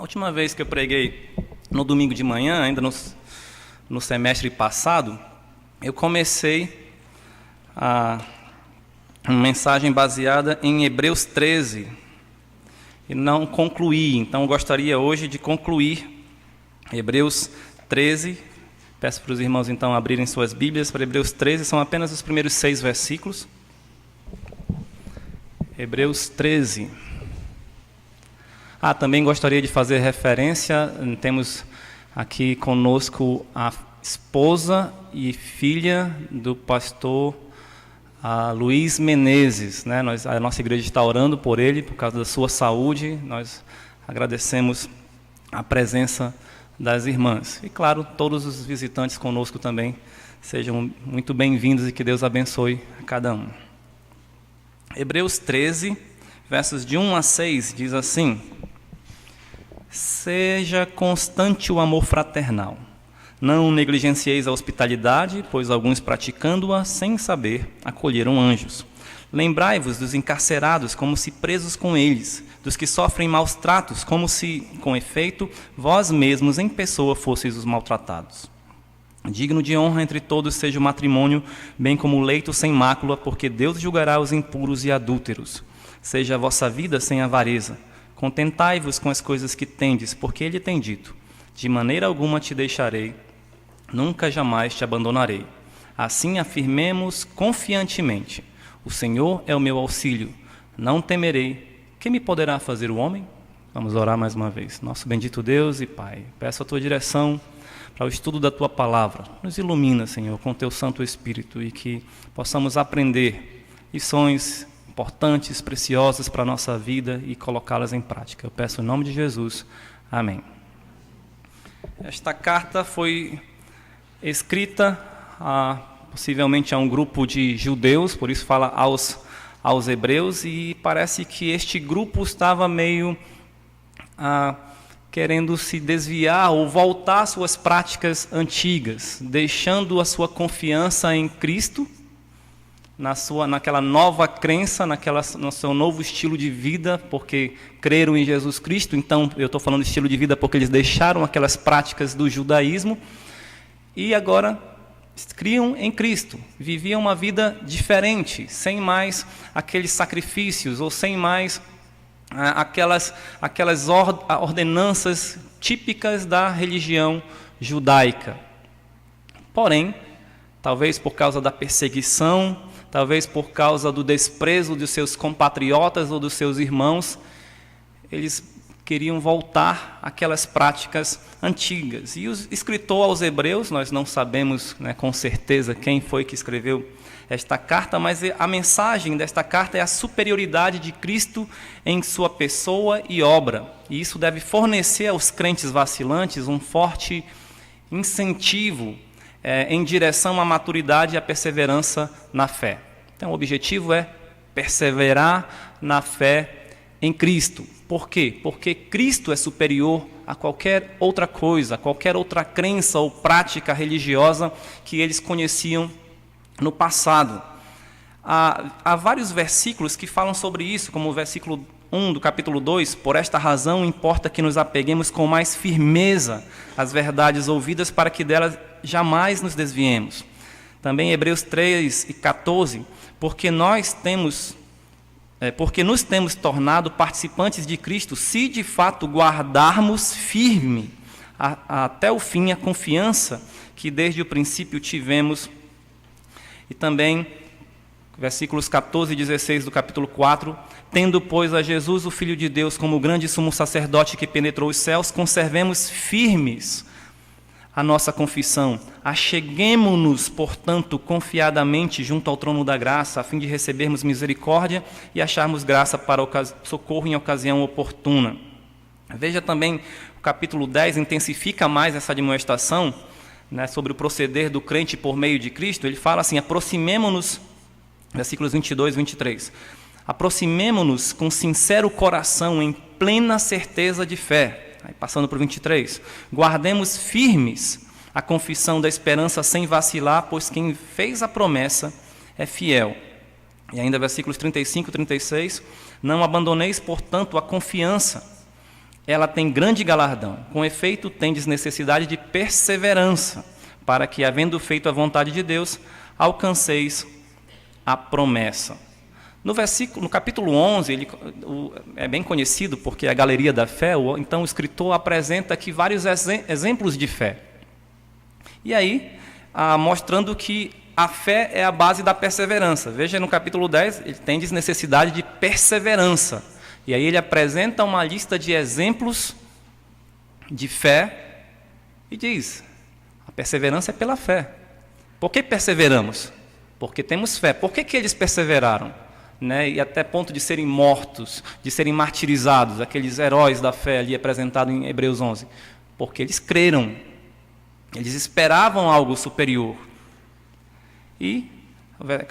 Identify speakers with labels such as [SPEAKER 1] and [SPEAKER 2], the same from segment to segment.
[SPEAKER 1] última vez que eu preguei no domingo de manhã, ainda no semestre passado, eu comecei uma mensagem baseada em Hebreus 13 e não concluí. Então eu gostaria hoje de concluir Hebreus 13. Peço para os irmãos então abrirem suas Bíblias para Hebreus 13, são apenas os primeiros 6 versículos. Hebreus 13. Também gostaria de fazer referência, temos aqui conosco a esposa e filha do pastor Luiz Menezes, né? A nossa igreja está orando por ele, por causa da sua saúde. Nós agradecemos a presença das irmãs. E claro, todos os visitantes conosco também sejam muito bem-vindos e que Deus abençoe a cada um. Hebreus 13, versos de 1 a 6, diz assim: Seja constante o amor fraternal. Não negligencieis a hospitalidade, pois alguns praticando-a sem saber acolheram anjos. Lembrai-vos dos encarcerados, como se presos com eles, dos que sofrem maus tratos, como se, com efeito, vós mesmos em pessoa fosseis os maltratados. Digno de honra entre todos seja o matrimônio, bem como o leito sem mácula, porque Deus julgará os impuros e adúlteros. Seja a vossa vida sem avareza. Contentai-vos com as coisas que tendes, porque Ele tem dito: de maneira alguma te deixarei, nunca jamais te abandonarei. Assim afirmemos confiantemente: o Senhor é o meu auxílio, não temerei. Que me poderá fazer o homem? Vamos orar mais uma vez. Nosso bendito Deus e Pai, peço a Tua direção para o estudo da Tua palavra. Nos ilumina, Senhor, com Teu Santo Espírito e que possamos aprender lições importantes, preciosas para a nossa vida e colocá-las em prática. Eu peço em nome de Jesus. Amém. Esta carta foi escrita possivelmente a um grupo de judeus, por isso fala aos hebreus, e parece que este grupo estava meio querendo se desviar ou voltar às suas práticas antigas, deixando a sua confiança em Cristo, naquela nova crença, no seu novo estilo de vida, porque creram em Jesus Cristo. Então, eu estou falando de estilo de vida porque eles deixaram aquelas práticas do judaísmo e agora criam em Cristo, viviam uma vida diferente, sem mais aqueles sacrifícios ou sem mais aquelas ordenanças típicas da religião judaica. Porém, talvez por causa da perseguição, talvez por causa do desprezo dos seus compatriotas ou dos seus irmãos, eles queriam voltar àquelas práticas antigas. E o escritor aos Hebreus, nós não sabemos, com certeza quem foi que escreveu esta carta, mas a mensagem desta carta é a superioridade de Cristo em sua pessoa e obra. E isso deve fornecer aos crentes vacilantes um forte incentivo em direção à maturidade e à perseverança na fé. Então, o objetivo é perseverar na fé em Cristo. Por quê? Porque Cristo é superior a qualquer outra coisa, a qualquer outra crença ou prática religiosa que eles conheciam no passado. Há vários versículos que falam sobre isso, como o versículo 1 do capítulo 2, por esta razão importa que nos apeguemos com mais firmeza às verdades ouvidas para que delas jamais nos desviemos. Também Hebreus 3 e 14, porque nos temos tornado participantes de Cristo, se de fato guardarmos firme até o fim a confiança que desde o princípio tivemos. E também, versículos 14 e 16 do capítulo 4, tendo, pois, a Jesus, o Filho de Deus, como grande sumo sacerdote que penetrou os céus, conservemos firmes a nossa confissão. Acheguemo-nos, portanto, confiadamente junto ao trono da graça, a fim de recebermos misericórdia e acharmos graça para socorro em ocasião oportuna. Veja também, o capítulo 10 intensifica mais essa admoestação, sobre o proceder do crente por meio de Cristo. Ele fala assim: aproximemo-nos, versículos 22 e 23, aproximemo-nos com sincero coração, em plena certeza de fé. Aí, passando para o 23, guardemos firmes a confissão da esperança sem vacilar, pois quem fez a promessa é fiel. E ainda versículos 35 e 36, não abandoneis, portanto, a confiança, ela tem grande galardão. Com efeito, tendes necessidade de perseverança, para que, havendo feito a vontade de Deus, alcanceis a promessa. No capítulo 11, é bem conhecido porque é a galeria da fé, então o escritor apresenta aqui vários exemplos de fé. E aí, mostrando que a fé é a base da perseverança. Veja no capítulo 10, ele tem necessidade de perseverança. E aí ele apresenta uma lista de exemplos de fé e diz: a perseverança é pela fé. Por que perseveramos? Porque temos fé. Por que eles perseveraram? E até ponto de serem mortos, de serem martirizados, aqueles heróis da fé ali apresentados em Hebreus 11. Porque eles creram, eles esperavam algo superior. E,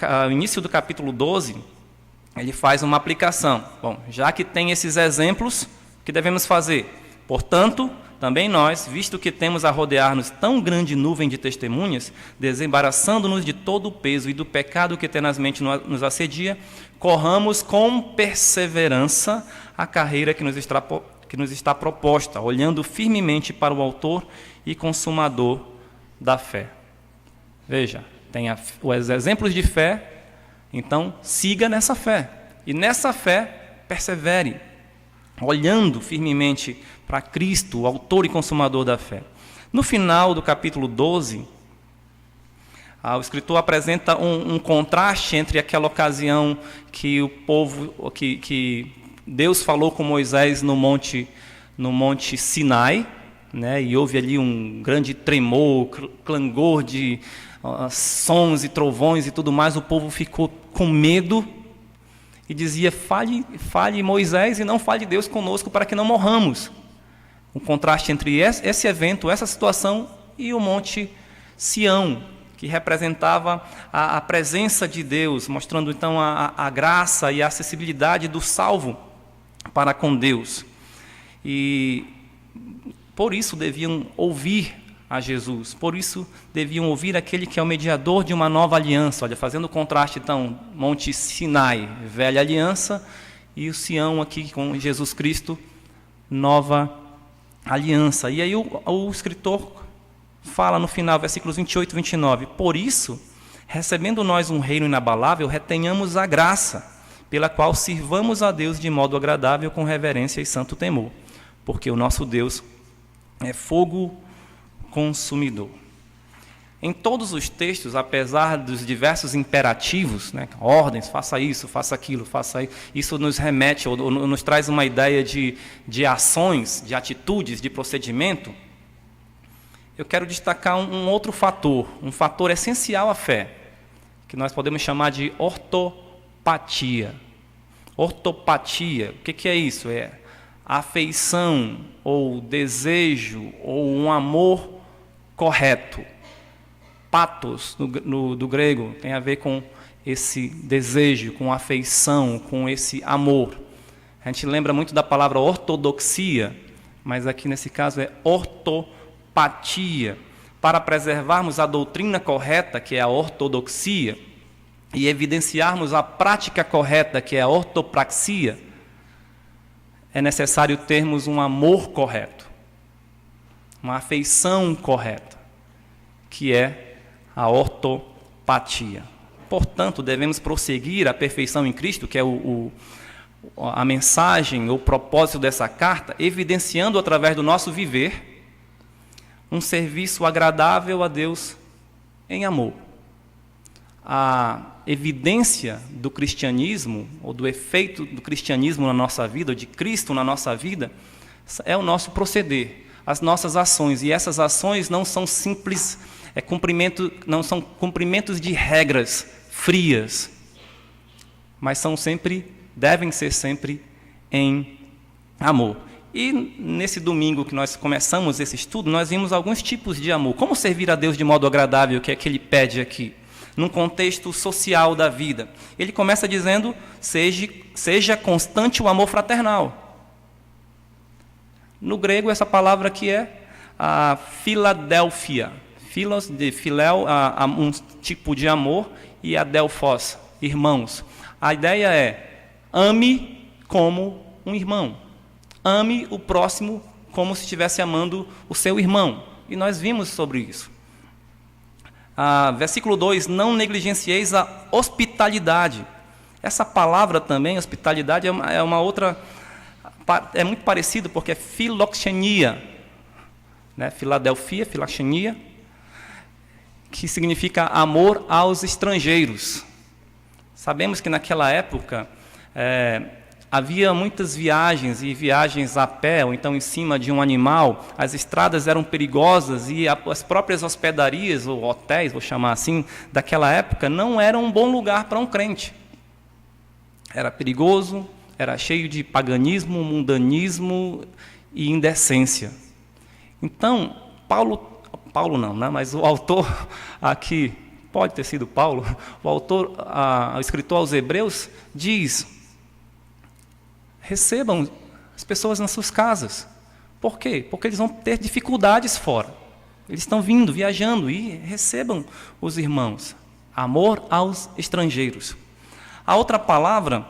[SPEAKER 1] ao início do capítulo 12, ele faz uma aplicação. Bom, já que tem esses exemplos, o que devemos fazer? Portanto, também nós, visto que temos a rodear-nos tão grande nuvem de testemunhas, desembaraçando-nos de todo o peso e do pecado que tenazmente nos assedia, corramos com perseverança a carreira que nos está proposta, olhando firmemente para o autor e consumador da fé. Veja, tem os exemplos de fé, então siga nessa fé. E nessa fé, persevere, olhando firmemente para Cristo, o autor e consumador da fé. No final do capítulo 12, o escritor apresenta um contraste entre aquela ocasião que o povo, que Deus falou com Moisés no monte Sinai, e houve ali um grande tremor, clangor de sons e trovões e tudo mais. O povo ficou com medo e dizia: fale Moisés e não fale Deus conosco para que não morramos. Um contraste entre esse evento, essa situação, e o Monte Sião, que representava a presença de Deus, mostrando então a graça e a acessibilidade do salvo para com Deus. E por isso deviam ouvir a Jesus, por isso deviam ouvir aquele que é o mediador de uma nova aliança. Olha, fazendo o contraste então, Monte Sinai, velha aliança, e o Sião aqui com Jesus Cristo, nova aliança. E aí o escritor fala no final, versículos 28 e 29, por isso, recebendo nós um reino inabalável, retenhamos a graça, pela qual sirvamos a Deus de modo agradável, com reverência e santo temor, porque o nosso Deus é fogo consumidor. Em todos os textos, apesar dos diversos imperativos, ordens, faça isso, faça aquilo, faça isso, isso nos remete ou nos traz uma ideia de ações, de atitudes, de procedimento. Eu quero destacar um outro fator, um fator essencial à fé, que nós podemos chamar de ortopatia. Ortopatia, o que é isso? É afeição, ou desejo, ou um amor correto. Patos, do grego, tem a ver com esse desejo, com afeição, com esse amor. A gente lembra muito da palavra ortodoxia, mas aqui nesse caso é ortopatia. Para preservarmos a doutrina correta, que é a ortodoxia, e evidenciarmos a prática correta, que é a ortopraxia, é necessário termos um amor correto, uma afeição correta, que é a ortopatia. Portanto, devemos prosseguir a perfeição em Cristo, que é a mensagem, o propósito dessa carta, evidenciando através do nosso viver um serviço agradável a Deus em amor. A evidência do cristianismo, ou do efeito do cristianismo na nossa vida, ou de Cristo na nossa vida, é o nosso proceder, as nossas ações. E essas ações não são simples não são cumprimentos de regras frias, mas devem ser sempre em amor. E nesse domingo que nós começamos esse estudo, nós vimos alguns tipos de amor. Como servir a Deus de modo agradável, que é que ele pede aqui, num contexto social da vida. Ele começa dizendo: seja constante o amor fraternal. No grego, essa palavra aqui é a Filadélfia. Philos, de filéu, um tipo de amor, e adelphos, irmãos. A ideia é: ame como um irmão. Ame o próximo como se estivesse amando o seu irmão. E nós vimos sobre isso. Versículo 2, não negligencieis a hospitalidade. Essa palavra também, hospitalidade, é uma outra, é muito parecido porque é filoxenia, né? Filadelfia, filoxenia, que significa amor aos estrangeiros. Sabemos que naquela época havia muitas viagens, e viagens a pé, ou então em cima de um animal. As estradas eram perigosas e as próprias hospedarias, ou hotéis, vou chamar assim, daquela época, não eram um bom lugar para um crente. Era perigoso, era cheio de paganismo, mundanismo e indecência. Então, Paulo não, né? Mas o autor aqui, pode ter sido Paulo, o escritor aos Hebreus diz: recebam as pessoas nas suas casas. Por quê? Porque eles vão ter dificuldades fora. Eles estão vindo, viajando, e recebam os irmãos. Amor aos estrangeiros. A outra palavra,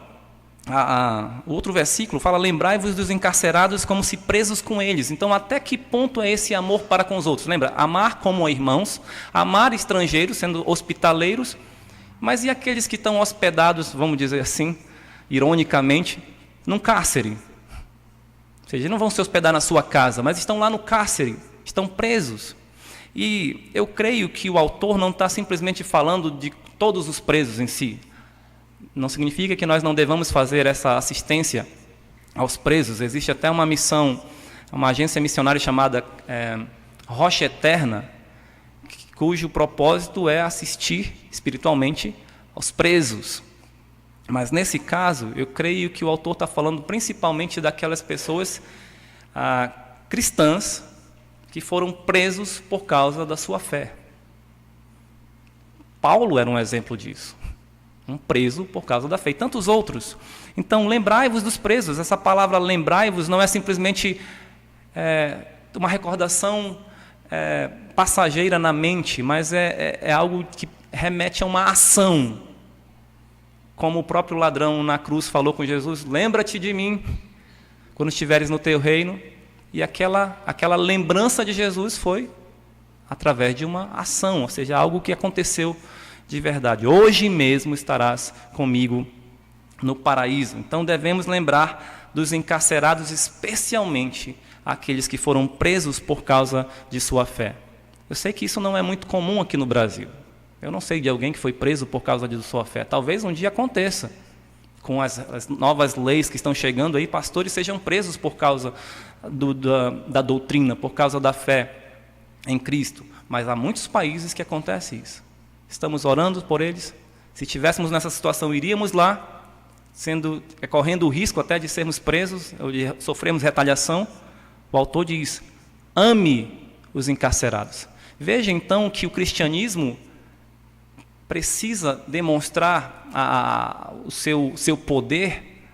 [SPEAKER 1] o outro versículo fala: lembrai-vos dos encarcerados como se presos com eles. Então, até que ponto é esse amor para com os outros? Lembra? Amar como irmãos, amar estrangeiros, sendo hospitaleiros, mas e aqueles que estão hospedados, vamos dizer assim, ironicamente, num cárcere? Ou seja, não vão se hospedar na sua casa, mas estão lá no cárcere, estão presos. E eu creio que o autor não está simplesmente falando de todos os presos em si. Não significa que nós não devamos fazer essa assistência aos presos. Existe até uma missão, uma agência missionária chamada Rocha Eterna, cujo propósito é assistir espiritualmente aos presos. Mas nesse caso, eu creio que o autor está falando principalmente daquelas pessoas cristãs que foram presos por causa da sua fé. Paulo era um exemplo disso. Um preso por causa da fé, e tantos outros. Então, lembrai-vos dos presos. Essa palavra lembrai-vos não é simplesmente uma recordação passageira na mente, mas é algo que remete a uma ação. Como o próprio ladrão na cruz falou com Jesus: lembra-te de mim quando estiveres no teu reino. E aquela lembrança de Jesus foi através de uma ação, ou seja, algo que aconteceu de verdade. Hoje mesmo estarás comigo no paraíso. Então devemos lembrar dos encarcerados, especialmente aqueles que foram presos por causa de sua fé. Eu sei que isso não é muito comum aqui no Brasil. Eu não sei de alguém que foi preso por causa de sua fé. Talvez um dia aconteça. Com as novas leis que estão chegando aí, pastores sejam presos por causa da doutrina, por causa da fé em Cristo. Mas há muitos países que acontece isso. Estamos orando por eles. Se estivéssemos nessa situação, iríamos lá, correndo o risco até de sermos presos, ou de sofrermos retaliação. O autor diz: ame os encarcerados. Veja então que o cristianismo precisa demonstrar o seu poder,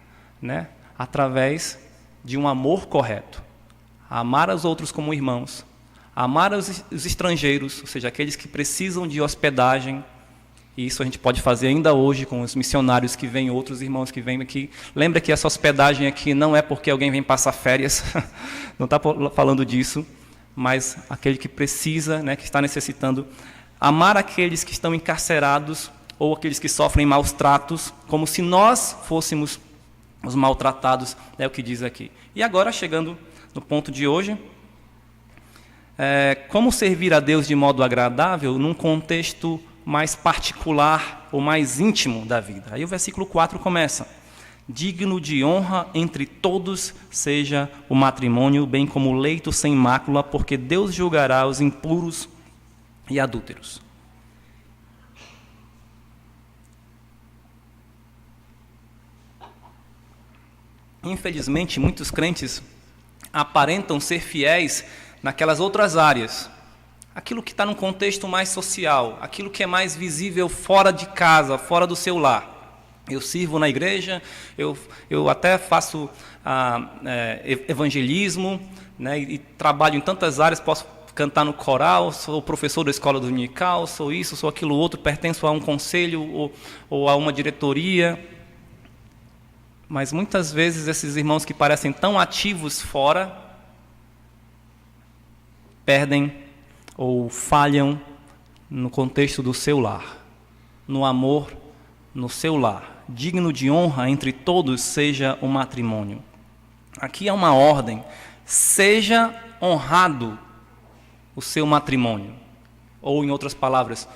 [SPEAKER 1] né, através de um amor correto. Amar os outros como irmãos. Amar os estrangeiros, ou seja, aqueles que precisam de hospedagem. E isso a gente pode fazer ainda hoje com os missionários que vêm, outros irmãos que vêm aqui. Lembra que essa hospedagem aqui não é porque alguém vem passar férias, não está falando disso, mas aquele que precisa, né, que está necessitando. Amar aqueles que estão encarcerados ou aqueles que sofrem maus tratos, como se nós fôssemos os maltratados, é o que diz aqui. E agora, chegando no ponto de hoje, como servir a Deus de modo agradável num contexto mais particular ou mais íntimo da vida. Aí o versículo 4 começa: digno de honra entre todos seja o matrimônio, bem como o leito sem mácula, porque Deus julgará os impuros e adúlteros. Infelizmente, muitos crentes aparentam ser fiéis naquelas outras áreas. Aquilo que está num contexto mais social, aquilo que é mais visível fora de casa, fora do seu lar. Eu sirvo na igreja, eu até faço evangelismo, né, e trabalho em tantas áreas, posso cantar no coral, sou professor da escola dominical, sou isso, sou aquilo outro, pertenço a um conselho ou a uma diretoria. Mas muitas vezes esses irmãos que parecem tão ativos fora, perdem ou falham no contexto do seu lar, no amor no seu lar. Digno de honra entre todos seja o matrimônio. Aqui há uma ordem: seja honrado o seu matrimônio. Ou, em outras palavras,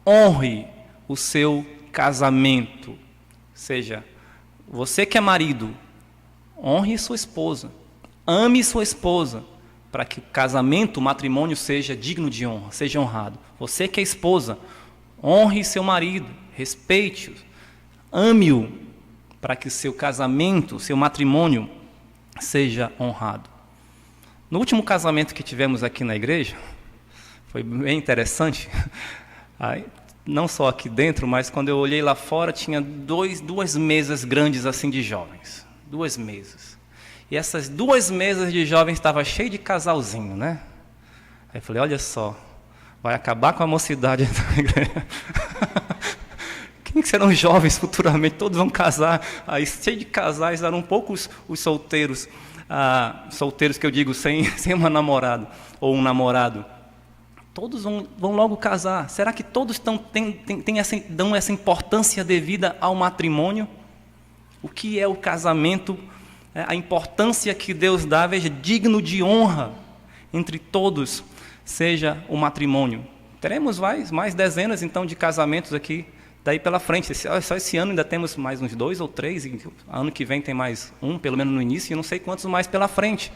[SPEAKER 1] honre o seu casamento. Ou seja, você que é marido, honre sua esposa, ame sua esposa, para que o casamento, o matrimônio seja digno de honra, seja honrado. Você que é esposa, honre seu marido, respeite-o, ame-o, para que o seu casamento, seu matrimônio seja honrado. No último casamento que tivemos aqui na igreja, foi bem interessante. Não só aqui dentro, mas quando eu olhei lá fora, tinha duas mesas grandes assim de jovens. 2 mesas. E essas 2 mesas de jovens estavam cheias de casalzinho, né? Aí eu falei, olha só, vai acabar com a mocidade da igreja. Quem serão jovens futuramente? Todos vão casar. Aí, cheio de casais, eram poucos os solteiros. Solteiros que eu digo, sem uma namorada ou um namorado. Todos vão logo casar. Será que todos dão essa importância devida ao matrimônio? O que é o casamento? A importância que Deus dá, veja, digno de honra entre todos, seja o matrimônio. Teremos mais dezenas, então, de casamentos aqui, daí pela frente. Só esse ano ainda temos mais uns 2 ou 3, e ano que vem tem mais um, pelo menos no início, e não sei quantos mais pela frente.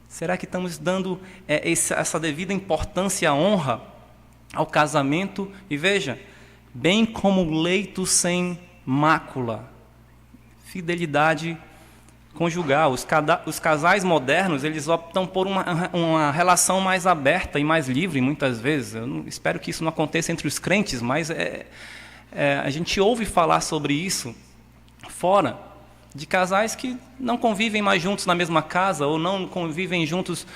[SPEAKER 1] Será que estamos dando essa devida importância, honra ao casamento? E veja, bem como leito sem mácula, fidelidade conjugal. Os casais modernos, eles optam por uma relação mais aberta e mais livre, muitas vezes. Eu espero que isso não aconteça entre os crentes, mas a gente ouve falar sobre isso fora, de casais que não convivem mais juntos na mesma casa, ou não convivem juntos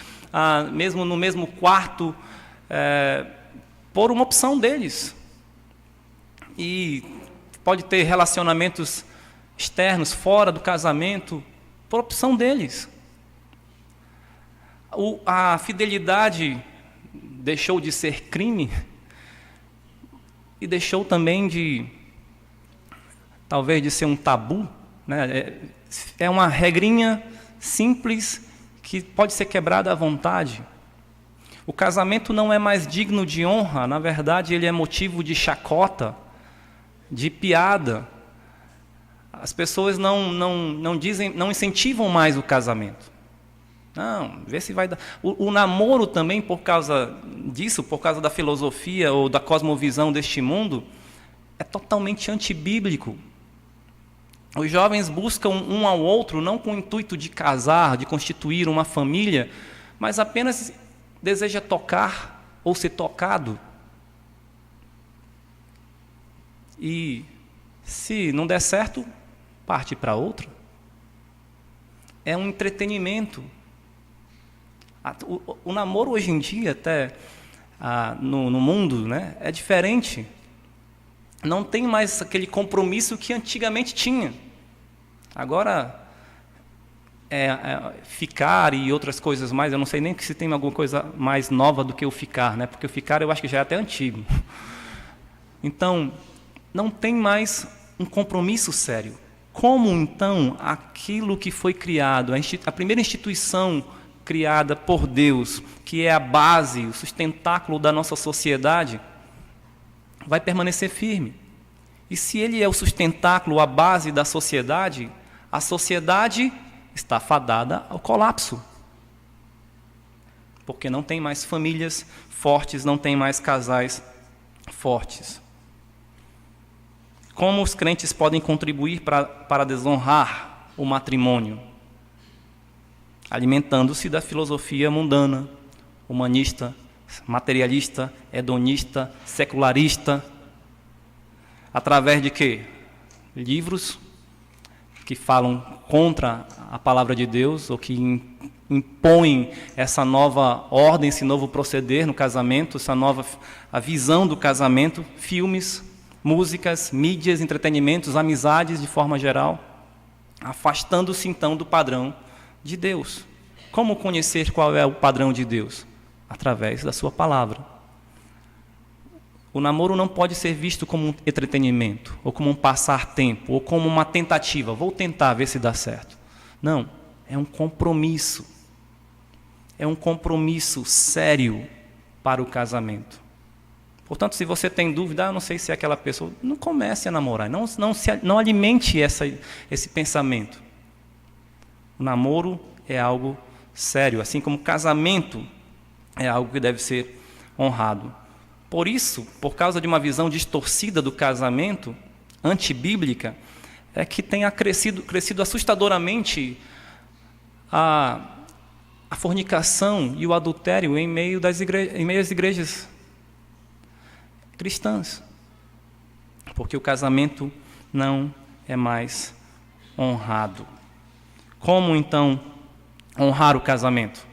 [SPEAKER 1] mesmo no mesmo quarto, por uma opção deles. E pode ter relacionamentos externos, fora do casamento, por opção deles. A fidelidade deixou de ser crime e deixou também talvez de ser um tabu, né? É uma regrinha simples que pode ser quebrada à vontade. O casamento não é mais digno de honra, na verdade ele é motivo de chacota, de piada. As pessoas não incentivam mais o casamento. Não, vê se vai dar. O namoro também, por causa disso, por causa da filosofia ou da cosmovisão deste mundo, é totalmente antibíblico. Os jovens buscam um ao outro não com o intuito de casar, de constituir uma família, mas apenas deseja tocar ou ser tocado. E se não der certo, parte para outra. É um entretenimento. O namoro hoje em dia, até no mundo, né, é diferente. Não tem mais aquele compromisso que antigamente tinha. Agora, ficar e outras coisas mais, eu não sei nem se tem alguma coisa mais nova do que o ficar, né? Porque o ficar eu acho que já é até antigo. Então, não tem mais um compromisso sério. Como, então, aquilo que foi criado, a primeira instituição criada por Deus, que é a base, o sustentáculo da nossa sociedade, vai permanecer firme. E se ele é o sustentáculo, a base da sociedade, a sociedade está fadada ao colapso. Porque não tem mais famílias fortes, não tem mais casais fortes. Como os crentes podem contribuir para desonrar o matrimônio? Alimentando-se da filosofia mundana, humanista, materialista, hedonista, secularista. Através de quê? Livros que falam contra a palavra de Deus, ou que impõem essa nova ordem, esse novo proceder no casamento, a visão do casamento, filmes, músicas, mídias, entretenimentos, amizades de forma geral. afastando-se então do padrão de Deus. Como conhecer qual é o padrão de Deus? Através da sua palavra. O namoro não pode ser visto como um entretenimento, ou como um passar tempo, ou como uma tentativa. Vou tentar ver se dá certo. Não, é um compromisso. É um compromisso sério para o casamento. Portanto, se você tem dúvida, não sei se é aquela pessoa, não comece a namorar, não alimente esse pensamento. O namoro é algo sério, assim como o casamento é algo que deve ser honrado. Por isso, por causa de uma visão distorcida do casamento, antibíblica, é que tenha crescido assustadoramente a fornicação e o adultério em meio às igrejas cristãs. Porque o casamento não é mais honrado. Como, então, honrar o casamento?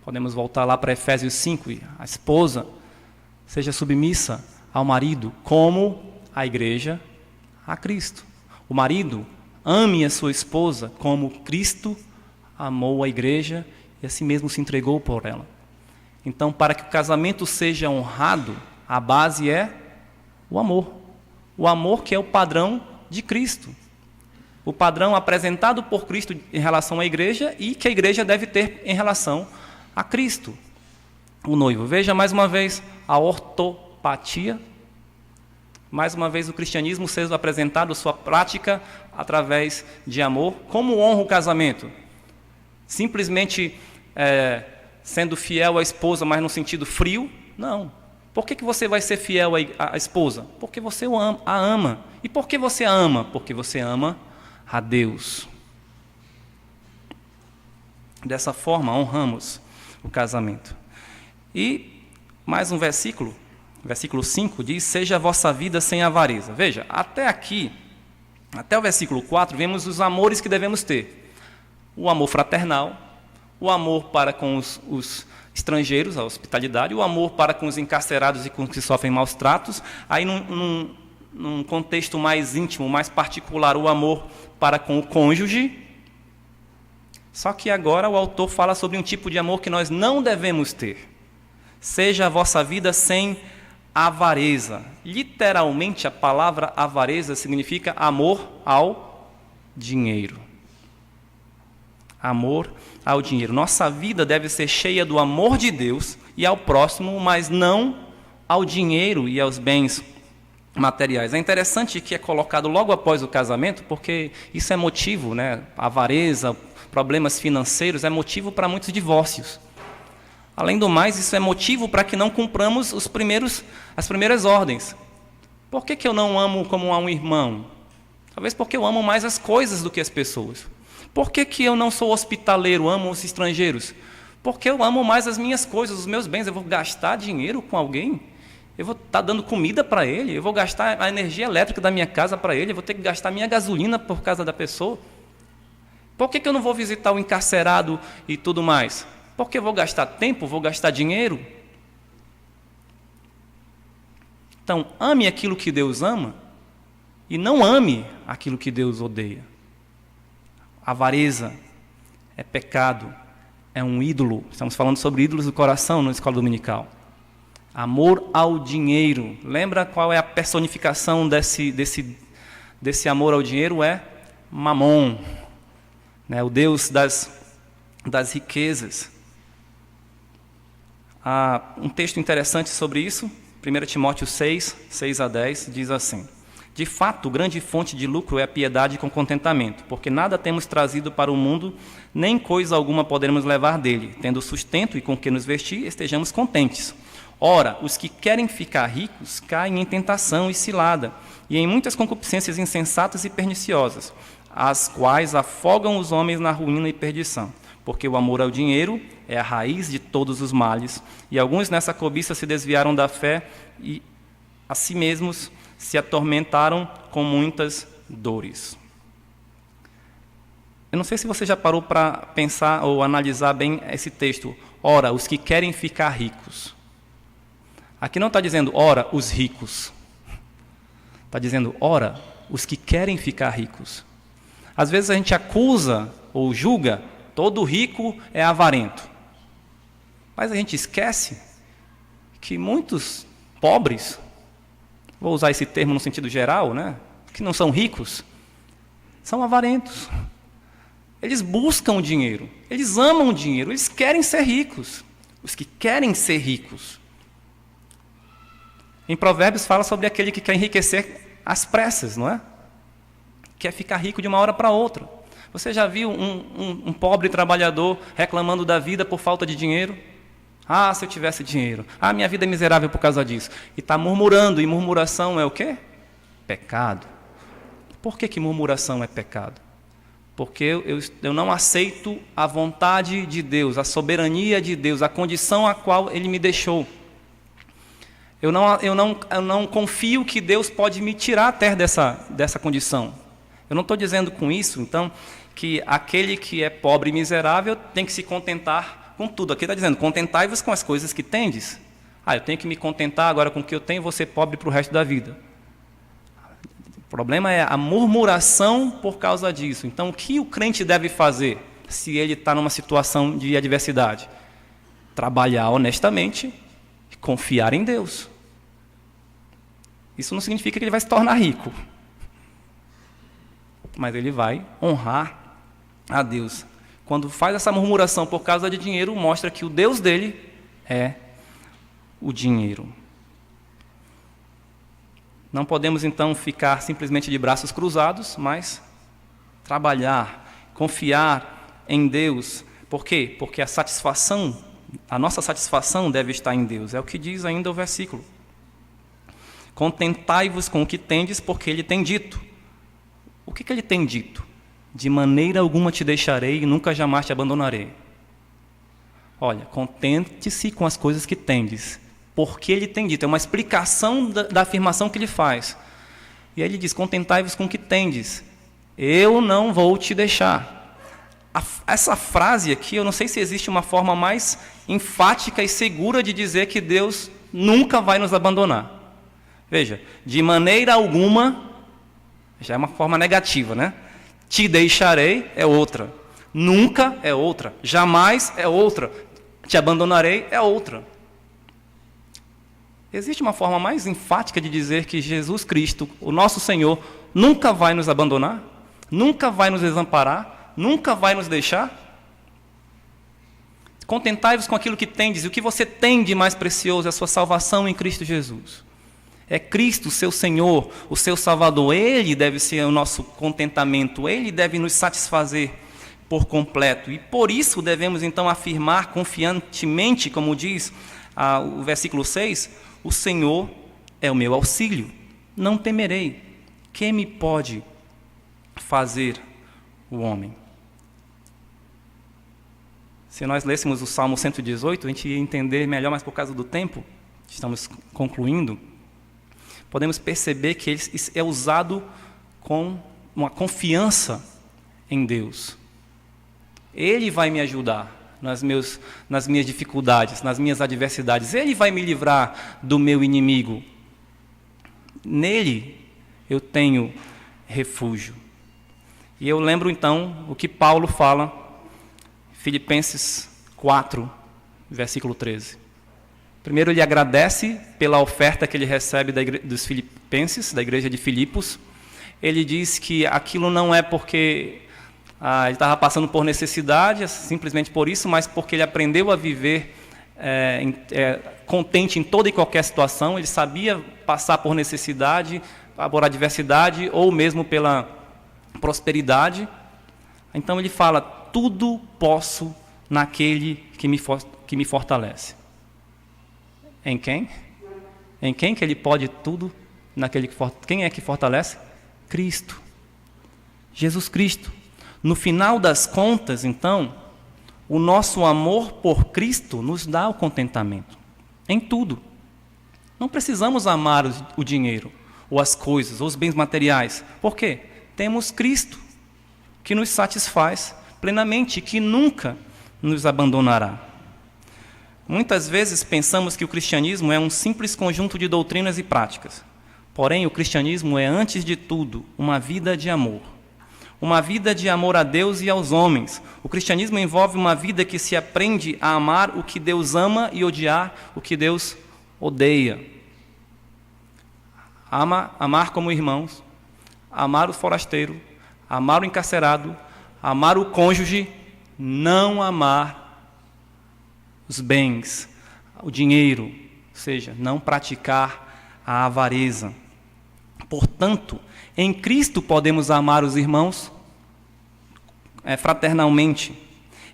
[SPEAKER 1] Podemos voltar lá para Efésios 5, a esposa seja submissa ao marido, como a igreja a Cristo. O marido ame a sua esposa como Cristo amou a igreja e a si mesmo se entregou por ela. Então, para que o casamento seja honrado, a base é o amor. O amor que é o padrão de Cristo. O padrão apresentado por Cristo em relação à igreja e que a igreja deve ter em relação a Cristo, o noivo. Veja mais uma vez a ortopatia. Mais uma vez o cristianismo sendo apresentado, sua prática através de amor. Como honra o casamento? Simplesmente sendo fiel à esposa, mas no sentido frio? Não. Por que você vai ser fiel à esposa? Porque você a ama. E por que você a ama? Porque você ama a Deus. Dessa forma, honramos o casamento. E mais um versículo, versículo 5, diz: seja a vossa vida sem avareza. Veja, até aqui, até o versículo 4, vemos os amores que devemos ter. O amor fraternal, o amor para com os estrangeiros, a hospitalidade, o amor para com os encarcerados e com os que sofrem maus tratos. Aí, num contexto mais íntimo, mais particular, o amor para com o cônjuge. Só que agora o autor fala sobre um tipo de amor que nós não devemos ter. Seja a vossa vida sem avareza. Literalmente, a palavra avareza significa amor ao dinheiro. Amor ao dinheiro. Nossa vida deve ser cheia do amor de Deus e ao próximo, mas não ao dinheiro e aos bens materiais. É interessante que é colocado logo após o casamento, porque isso é motivo, né? A avareza, problemas financeiros, é motivo para muitos divórcios. Além do mais, isso é motivo para que não cumpramos as primeiras ordens. Por que eu não amo como a um irmão? Talvez porque eu amo mais as coisas do que as pessoas. Por que eu não sou hospitaleiro, amo os estrangeiros? Porque eu amo mais as minhas coisas, os meus bens. Eu vou gastar dinheiro com alguém? Eu vou estar dando comida para ele? Eu vou gastar a energia elétrica da minha casa para ele? Eu vou ter que gastar minha gasolina por causa da pessoa? Por que eu não vou visitar o encarcerado e tudo mais? Porque eu vou gastar tempo, vou gastar dinheiro? Então, ame aquilo que Deus ama e não ame aquilo que Deus odeia. Avareza é pecado, é um ídolo. Estamos falando sobre ídolos do coração na escola dominical. Amor ao dinheiro. Lembra qual é a personificação desse amor ao dinheiro? É Mamon, né? O Deus das riquezas. Há um texto interessante sobre isso, 1 Timóteo 6, 6 a 10, diz assim: de fato, grande fonte de lucro é a piedade com contentamento, porque nada temos trazido para o mundo, nem coisa alguma poderemos levar dele. Tendo sustento e com que nos vestir, estejamos contentes. Ora, os que querem ficar ricos caem em tentação e cilada, e em muitas concupiscências insensatas e perniciosas, as quais afogam os homens na ruína e perdição. Porque o amor ao dinheiro é a raiz de todos os males, e alguns nessa cobiça se desviaram da fé e a si mesmos se atormentaram com muitas dores. Eu não sei se você já parou para pensar ou analisar bem esse texto. Ora, os que querem ficar ricos. Aqui não está dizendo, ora, os ricos. Está dizendo, ora, os que querem ficar ricos. Às vezes a gente acusa ou julga, todo rico é avarento. Mas a gente esquece que muitos pobres, vou usar esse termo no sentido geral, né, que não são ricos, são avarentos. Eles buscam o dinheiro, eles amam o dinheiro, eles querem ser ricos. Os que querem ser ricos. Em Provérbios fala sobre aquele que quer enriquecer às pressas, não é? Quer ficar rico de uma hora para outra. Você já viu um pobre trabalhador reclamando da vida por falta de dinheiro? Ah, se eu tivesse dinheiro. Ah, minha vida é miserável por causa disso. E está murmurando, e murmuração é o quê? Pecado. Por que murmuração é pecado? Porque eu não aceito a vontade de Deus, a soberania de Deus, a condição a qual Ele me deixou. Eu não confio que Deus pode me tirar até dessa condição. Eu não estou dizendo com isso, então, que aquele que é pobre e miserável tem que se contentar com tudo. Aqui está dizendo, contentai-vos com as coisas que tendes. Ah, eu tenho que me contentar agora com o que eu tenho e vou ser pobre para o resto da vida. O problema é a murmuração por causa disso. Então, o que o crente deve fazer se ele está numa situação de adversidade? Trabalhar honestamente e confiar em Deus. Isso não significa que ele vai se tornar rico. Mas ele vai honrar a Deus. Quando faz essa murmuração por causa de dinheiro, mostra que o Deus dele é o dinheiro. Não podemos, então, ficar simplesmente de braços cruzados, mas trabalhar, confiar em Deus. Por quê? Porque a nossa satisfação deve estar em Deus. É o que diz ainda o versículo. Contentai-vos com o que tendes, porque Ele tem dito. O que Ele tem dito? De maneira alguma te deixarei e nunca jamais te abandonarei. Olha, contente-se com as coisas que tendes. Porque Ele tem dito, é uma explicação da afirmação que Ele faz. E aí Ele diz, contentai-vos com o que tendes, eu não vou te deixar. Essa frase aqui, eu não sei se existe uma forma mais enfática e segura de dizer que Deus nunca vai nos abandonar. Veja, de maneira alguma, já é uma forma negativa, né? Te deixarei é outra, nunca é outra, jamais é outra, te abandonarei é outra. Existe uma forma mais enfática de dizer que Jesus Cristo, o nosso Senhor, nunca vai nos abandonar? Nunca vai nos desamparar? Nunca vai nos deixar? Contentai-vos com aquilo que tendes, e o que você tem de mais precioso é a sua salvação em Cristo Jesus. É Cristo, o seu Senhor, o seu Salvador. Ele deve ser o nosso contentamento, Ele deve nos satisfazer por completo. E por isso devemos então afirmar confiantemente, como diz o versículo 6, o Senhor é o meu auxílio, não temerei. Que me pode fazer o homem? Se nós lêssemos o Salmo 118, a gente ia entender melhor, mas por causa do tempo, estamos concluindo, podemos perceber que ele é usado com uma confiança em Deus. Ele vai me ajudar nas minhas dificuldades, nas minhas adversidades. Ele vai me livrar do meu inimigo. Nele eu tenho refúgio. E eu lembro então o que Paulo fala, Filipenses 4, versículo 13. Primeiro ele agradece pela oferta que ele recebe dos filipenses, da igreja de Filipos. Ele diz que aquilo não é porque ele estava passando por necessidade, simplesmente por isso, mas porque ele aprendeu a viver contente em toda e qualquer situação. Ele sabia passar por necessidade, por adversidade ou mesmo pela prosperidade. Então ele fala, tudo posso naquele que me fortalece. Em quem? Em quem que ele pode tudo? Quem é que fortalece? Cristo. Jesus Cristo. No final das contas, então, o nosso amor por Cristo nos dá o contentamento. Em tudo. Não precisamos amar o dinheiro, ou as coisas, ou os bens materiais. Por quê? Temos Cristo, que nos satisfaz plenamente, que nunca nos abandonará. Muitas vezes pensamos que o cristianismo é um simples conjunto de doutrinas e práticas. Porém, o cristianismo é, antes de tudo, uma vida de amor. uma vida de amor a Deus e aos homens. O cristianismo envolve uma vida que se aprende a amar o que Deus ama e odiar o que Deus odeia. Amar como irmãos, amar o forasteiro, amar o encarcerado, amar o cônjuge, não amar os bens, o dinheiro, ou seja, não praticar a avareza. Portanto, em Cristo podemos amar os irmãos fraternalmente.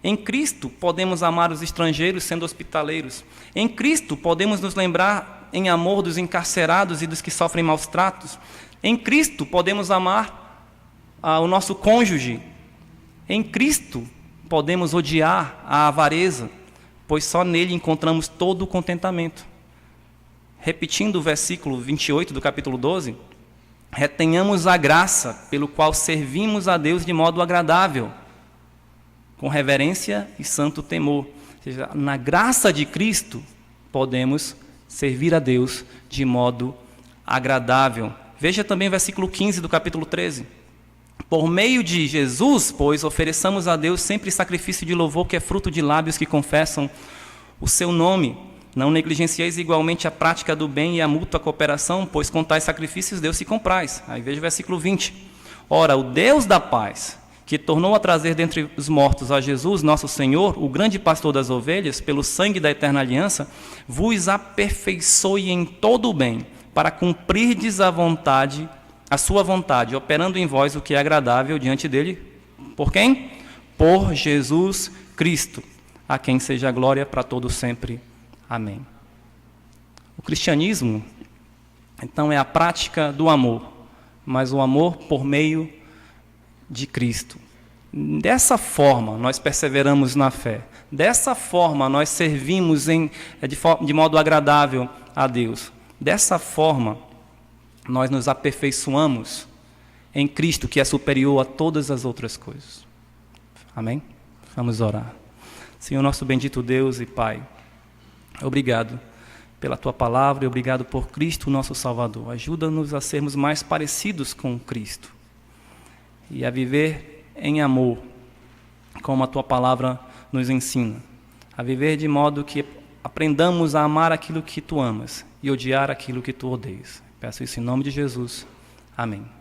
[SPEAKER 1] Em Cristo podemos amar os estrangeiros sendo hospitaleiros. Em Cristo podemos nos lembrar em amor dos encarcerados e dos que sofrem maus tratos. Em Cristo podemos amar o nosso cônjuge. Em Cristo podemos odiar a avareza, pois só nele encontramos todo o contentamento. Repetindo o versículo 28 do capítulo 12, retenhamos a graça pelo qual servimos a Deus de modo agradável, com reverência e santo temor. Ou seja, na graça de Cristo podemos servir a Deus de modo agradável. Veja também o versículo 15 do capítulo 13. Por meio de Jesus, pois, ofereçamos a Deus sempre sacrifício de louvor, que é fruto de lábios que confessam o seu nome. Não negligencieis igualmente a prática do bem e a mútua cooperação, pois com tais sacrifícios Deus se compraz. Aí veja o versículo 20. Ora, o Deus da paz, que tornou a trazer dentre os mortos a Jesus, nosso Senhor, o grande pastor das ovelhas, pelo sangue da eterna aliança, vos aperfeiçoe em todo o bem, para cumprirdes a sua vontade, operando em vós o que é agradável diante dele. Por quem? Por Jesus Cristo, a quem seja a glória para todo sempre. Amém. O cristianismo, então, é a prática do amor, mas o amor por meio de Cristo. Dessa forma, nós perseveramos na fé. Dessa forma, nós servimos de modo agradável a Deus. Dessa forma, nós nos aperfeiçoamos em Cristo, que é superior a todas as outras coisas. Amém? Vamos orar. Senhor, nosso bendito Deus e Pai, obrigado pela Tua palavra e obrigado por Cristo, nosso Salvador. Ajuda-nos a sermos mais parecidos com Cristo e a viver em amor, como a Tua palavra nos ensina. A viver de modo que aprendamos a amar aquilo que Tu amas e odiar aquilo que Tu odeias. Peço isso em nome de Jesus. Amém.